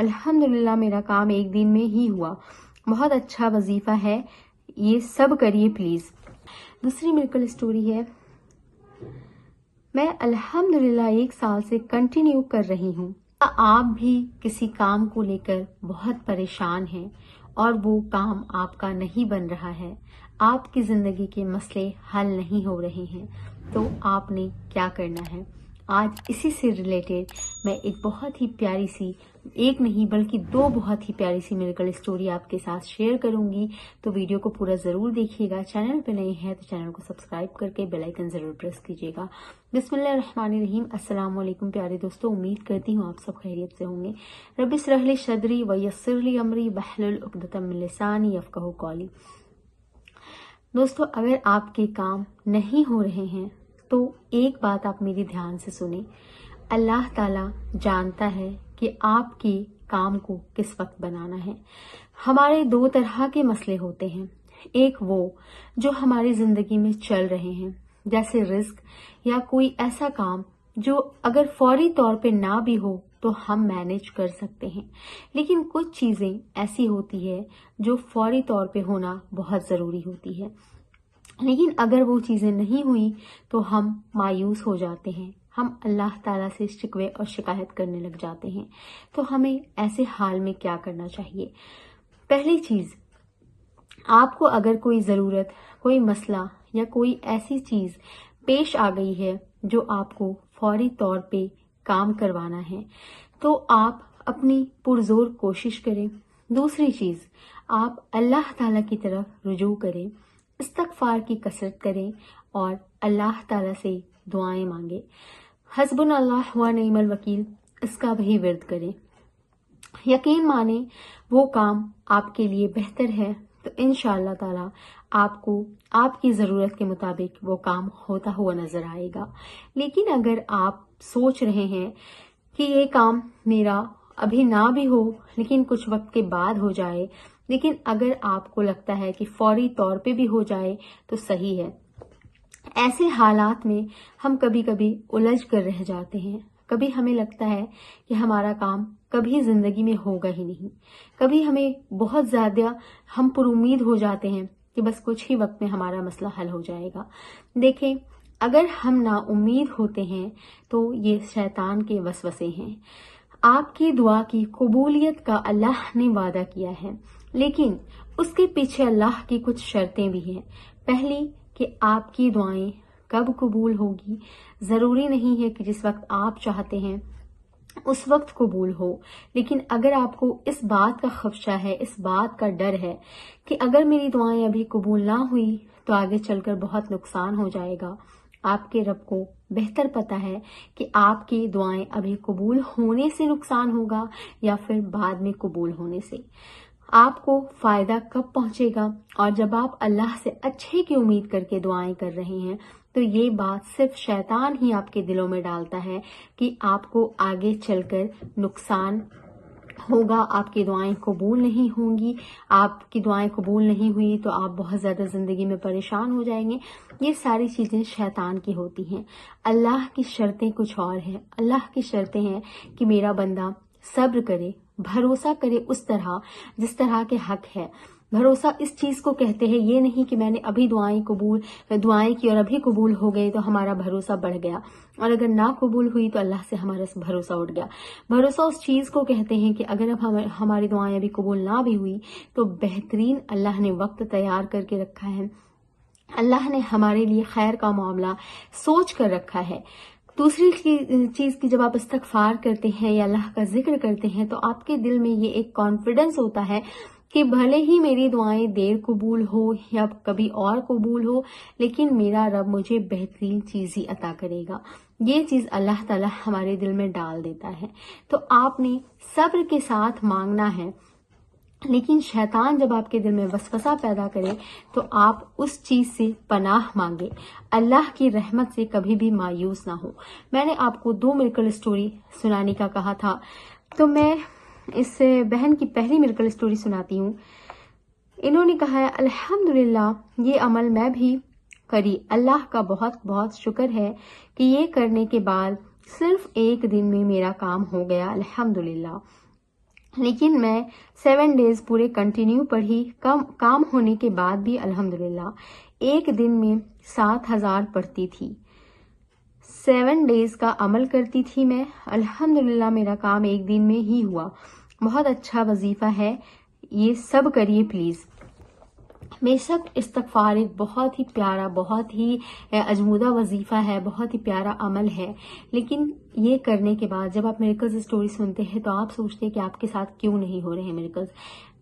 अल्हम्दुलिल्लाह मेरा काम एक दिन में ही हुआ, बहुत अच्छा वजीफा है, ये सब करिए प्लीज। दूसरी मिरेकल स्टोरी है, मैं अल्हम्दुलिल्लाह 1 साल से कंटिन्यू कर रही हूँ। आप भी किसी काम को लेकर बहुत परेशान हैं और वो काम आपका नहीं बन रहा है, आपकी जिंदगी के मसले हल नहीं हो रहे हैं, तो आपने क्या करना है? आज इसी से रिलेटेड मैं एक बहुत ही प्यारी सी, एक नहीं बल्कि 2 बहुत ही प्यारी सी मिरेकल स्टोरी आपके साथ शेयर करूंगी, तो वीडियो को पूरा जरूर देखिएगा। चैनल पे नए हैं तो चैनल को सब्सक्राइब करके बेल आइकन जरूर प्रेस कीजिएगा। बिस्मिल्लाहिर्रहमानिर्रहीम। अस्सलाम वालेकुम प्यारे दोस्तों, उम्मीद करती हूँ आप सब खैरियत से होंगे। रब्बि इश्रह ली सदरी व यस्सिर ली अमरी वहलुल उक़दतम मिन लिसानी यफ़क़हू क़ौली। दोस्तों, अगर आपके काम नहीं हो रहे हैं तो एक बात आप मेरी ध्यान से सुने। अल्लाह ताला जानता है कि आपके काम को किस वक्त बनाना है। हमारे 2 तरह के मसले होते हैं, एक वो जो हमारी जिंदगी में चल रहे हैं, जैसे रिस्क या कोई ऐसा काम जो अगर फौरी तौर पे ना भी हो तो हम मैनेज कर सकते हैं, लेकिन कुछ चीजें ऐसी होती है जो फौरी तौर पे होना बहुत जरूरी होती है, लेकिन अगर वो चीजें नहीं हुई तो हम मायूस हो जाते हैं, हम अल्लाह ताला से शिकवे और शिकायत करने लग जाते हैं। तो हमें ऐसे हाल में क्या करना चाहिए? पहली चीज, आपको अगर कोई जरूरत, कोई मसला या कोई ऐसी चीज पेश आ गई है जो आपको फौरी तौर पे काम करवाना है, तो आप अपनी पुरजोर कोशिश करें। दूसरी चीज, आप अल्लाह ताला की तरफ रुजू करें, इस्तगफार की कसरत करें और अल्लाह ताला से दुआएं मांगे। हस्बुनल्लाह व निअमल वकील, इसका भी विर्द करें। यकीन माने वो काम आपके लिए बेहतर है तो इंशाअल्लाह ताला आपको आपकी जरूरत के मुताबिक वो काम होता हुआ नजर आएगा। लेकिन अगर आप सोच रहे हैं कि ये काम मेरा अभी ना भी हो लेकिन कुछ वक्त के बाद हो जाए, लेकिन अगर आपको लगता है कि फौरी तौर पे भी हो जाए तो सही है, ऐसे हालात में हम कभी कभी उलझ कर रह जाते हैं। कभी हमें लगता है कि हमारा काम कभी जिंदगी में होगा ही नहीं, कभी हमें बहुत ज्यादा हम पुरुमीद हो जाते हैं कि बस कुछ ही वक्त में हमारा मसला हल हो जाएगा। देखें, अगर हम ना उम्मीद होते हैं तो ये शैतान के वसवसे हैं। आपकी दुआ की कबूलियत का अल्लाह ने वादा किया है, लेकिन उसके पीछे अल्लाह की कुछ शर्तें भी हैं। पहली कि आपकी दुआएं कब कबूल होगी, जरूरी नहीं है कि जिस वक्त आप चाहते हैं उस वक्त कबूल हो, लेकिन अगर आपको इस बात का खदशा है, इस बात का डर है कि अगर मेरी दुआएं अभी कबूल ना हुई तो आगे चलकर बहुत नुकसान हो जाएगा, आपके रब को बेहतर पता है कि आपकी दुआएं अभी कबूल होने से नुकसान होगा या फिर बाद में कबूल होने से। आपको फायदा कब पहुंचेगा, और जब आप अल्लाह से अच्छे की उम्मीद करके दुआएं कर रहे हैं तो ये बात सिर्फ शैतान ही आपके दिलों में डालता है कि आपको आगे चलकर नुकसान होगा, आपकी दुआएं कबूल नहीं होंगी, आपकी दुआएं कबूल नहीं हुई तो आप बहुत ज्यादा जिंदगी में परेशान हो जाएंगे। ये सारी चीजें शैतान की होती हैं। अल्लाह की शर्तें कुछ और हैं। अल्लाह की शर्तें हैं कि मेरा बंदा सब्र करे, भरोसा करे उस तरह जिस तरह के हक है। भरोसा इस चीज को कहते हैं, ये नहीं कि मैंने अभी दुआएं की और अभी कबूल हो गए तो हमारा भरोसा बढ़ गया, और अगर ना कबूल हुई तो अल्लाह से हमारा भरोसा उठ गया। भरोसा उस चीज को कहते हैं कि अगर अब हमारी दुआएं अभी कबूल ना भी हुई तो बेहतरीन अल्लाह ने वक्त तैयार करके रखा है, अल्लाह ने हमारे लिए खैर का मामला सोच कर रखा है। दूसरी चीज की जब आप इस्तगफार करते हैं या अल्लाह का जिक्र करते हैं तो आपके दिल में ये एक कॉन्फिडेंस होता है कि भले ही मेरी दुआएं देर कबूल हो या कभी और कबूल हो, लेकिन मेरा रब मुझे बेहतरीन चीज ही अता करेगा। ये चीज अल्लाह ताला हमारे दिल में डाल देता है। तो आपने सब्र के साथ मांगना है, लेकिन शैतान जब आपके दिल में वसवसा पैदा करे तो आप उस चीज से पनाह मांगे। अल्लाह की रहमत से कभी भी मायूस ना हो। मैंने आपको 2 मिरेकल स्टोरी सुनाने का कहा था, तो मैं इस बहन की पहली मिरेकल स्टोरी सुनाती हूँ। इन्होंने कहा है, अल्हम्दुलिल्लाह ये अमल मैं भी करी, अल्लाह का बहुत बहुत शुक्र है कि ये करने के बाद सिर्फ 1 दिन में मेरा काम हो गया, अल्हम्दुलिल्लाह। لیکن میں 7 ڈیز پورے کنٹینیو پڑھی. کام ہونے کے بعد بھی الحمدللہ ایک دن میں 7000 پڑھتی تھی. 7 ڈیز کا عمل کرتی تھی میں. الحمدللہ میرا کام ایک دن میں ہی ہوا. بہت اچھا وظیفہ ہے, یہ سب کریے پلیز. بے شک استغفار ایک بہت ہی پیارا, بہت ہی اجمودہ وظیفہ ہے, بہت ہی پیارا عمل ہے. لیکن یہ کرنے کے بعد جب آپ میریکلز اسٹوری سنتے ہیں تو آپ سوچتے ہیں کہ آپ کے ساتھ کیوں نہیں ہو رہے ہیں میریکلز.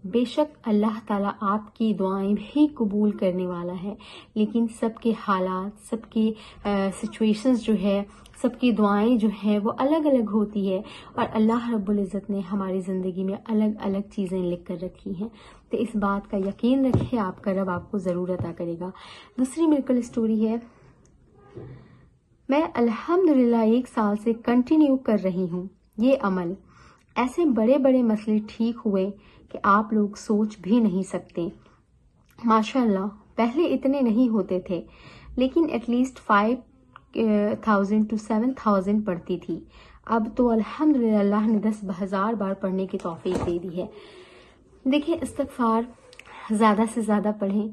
بے شک اللہ تعالیٰ آپ کی دعائیں بھی قبول کرنے والا ہے, لیکن سب کے حالات, سب کی سچویشنز جو ہے, سب کی دعائیں جو ہیں وہ الگ الگ ہوتی ہے, اور اللہ رب العزت نے ہماری زندگی میں الگ الگ چیزیں لکھ کر رکھی ہیں. تو اس بات کا یقین رکھیں, آپ کا رب آپ کو ضرور عطا کرے گا. دوسری میریکل اسٹوری ہے, میں الحمدللہ 1 سال سے کنٹینیو کر رہی ہوں یہ عمل. ایسے بڑے بڑے مسئلے ٹھیک ہوئے کہ آپ لوگ سوچ بھی نہیں سکتے. ماشاءاللہ پہلے اتنے نہیں ہوتے تھے, لیکن ایٹ لیسٹ 5000 to 7000 پڑھتی تھی. اب تو الحمدللہ اللہ نے 10,000 بار پڑھنے کی توفیق دے دی ہے. دیکھیں, استغفار زیادہ سے زیادہ پڑھیں,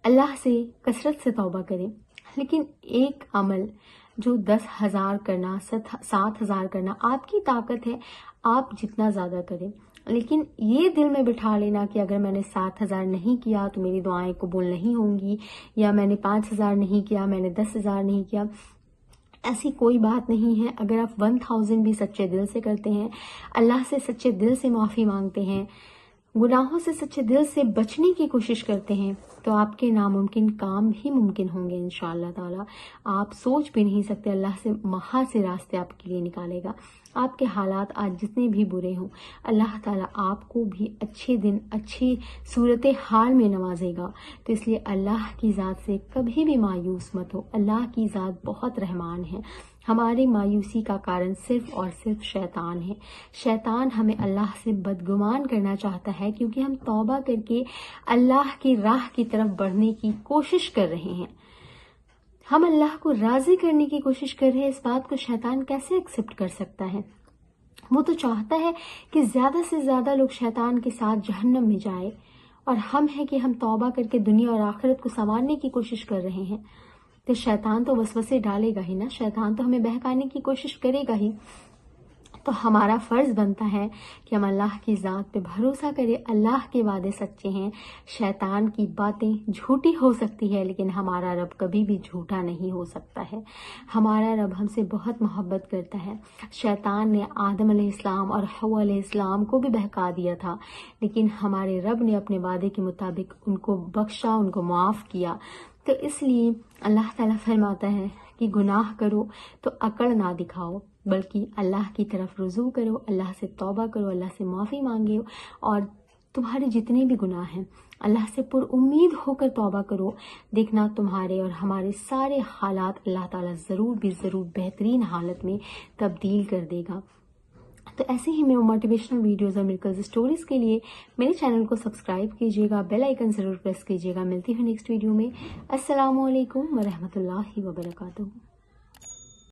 اللہ سے کثرت سے توبہ کریں. لیکن ایک عمل جو 10,000 کرنا, 7,000 کرنا, آپ کی طاقت ہے, آپ جتنا زیادہ کریں. لیکن یہ دل میں بٹھا لینا کہ اگر میں نے 7,000 نہیں کیا تو میری دعائیں قبول نہیں ہوں گی, یا میں نے 5,000 نہیں کیا, میں نے 10,000 نہیں کیا, ایسی کوئی بات نہیں ہے. اگر آپ 1000 بھی سچے دل سے کرتے ہیں, اللہ سے سچے دل سے معافی مانگتے ہیں, گناہوں سے سچے دل سے بچنے کی کوشش کرتے ہیں, تو آپ کے ناممکن کام بھی ممکن ہوں گے انشاءاللہ تعالی. آپ سوچ بھی نہیں سکتے, اللہ سے وہاں سے راستے آپ کے لیے نکالے گا. آپ کے حالات آج جتنے بھی برے ہوں, اللہ تعالیٰ آپ کو بھی اچھے دن, اچھی صورت حال میں نوازے گا. تو اس لیے اللہ کی ذات سے کبھی بھی مایوس مت ہو. اللہ کی ذات بہت رحمان ہے. ہماری مایوسی کا کارن صرف اور صرف شیطان ہے. شیطان ہمیں اللہ سے بدگمان کرنا چاہتا ہے, کیونکہ ہم توبہ کر کے اللہ کی راہ کی طرف بڑھنے کی کوشش کر رہے ہیں. ہم اللہ کو راضی کرنے کی کوشش کر رہے ہیں. اس بات کو شیطان کیسے ایکسپٹ کر سکتا ہے؟ وہ تو چاہتا ہے کہ زیادہ سے زیادہ لوگ شیطان کے ساتھ جہنم میں جائے, اور ہم ہیں کہ ہم توبہ کر کے دنیا اور آخرت کو سنوارنے کی کوشش کر رہے ہیں. تو شیطان تو وسوسے ڈالے گا ہی نا, شیطان تو ہمیں بہکانے کی کوشش کرے گا ہی. تو ہمارا فرض بنتا ہے کہ ہم اللہ کی ذات پہ بھروسہ کریں. اللہ کے وعدے سچے ہیں. شیطان کی باتیں جھوٹی ہو سکتی ہے, لیکن ہمارا رب کبھی بھی جھوٹا نہیں ہو سکتا ہے. ہمارا رب ہم سے بہت محبت کرتا ہے. شیطان نے آدم علیہ السلام اور حوا علیہ السلام کو بھی بہکا دیا تھا, لیکن ہمارے رب نے اپنے وعدے کے مطابق ان کو بخشا, ان کو معاف کیا. تو اس لیے اللہ تعالیٰ فرماتا ہے کہ گناہ کرو تو اکڑ نہ دکھاؤ, بلکہ اللہ کی طرف رجوع کرو, اللہ سے توبہ کرو, اللہ سے معافی مانگو, اور تمہارے جتنے بھی گناہ ہیں اللہ سے پر امید ہو کر توبہ کرو. دیکھنا تمہارے اور ہمارے سارے حالات اللہ تعالیٰ ضرور بھی ضرور بہترین حالت میں تبدیل کر دے گا. تو ایسے ہی میں موٹیویشنل ویڈیوز اور میریکلز اسٹوریز کے لیے میرے چینل کو سبسکرائب کیجیے گا, بیل آئیکن ضرور پریس کیجیے گا. ملتی ہوں نیکسٹ ویڈیو میں. السلام علیکم ورحمۃ اللہ وبرکاتہ.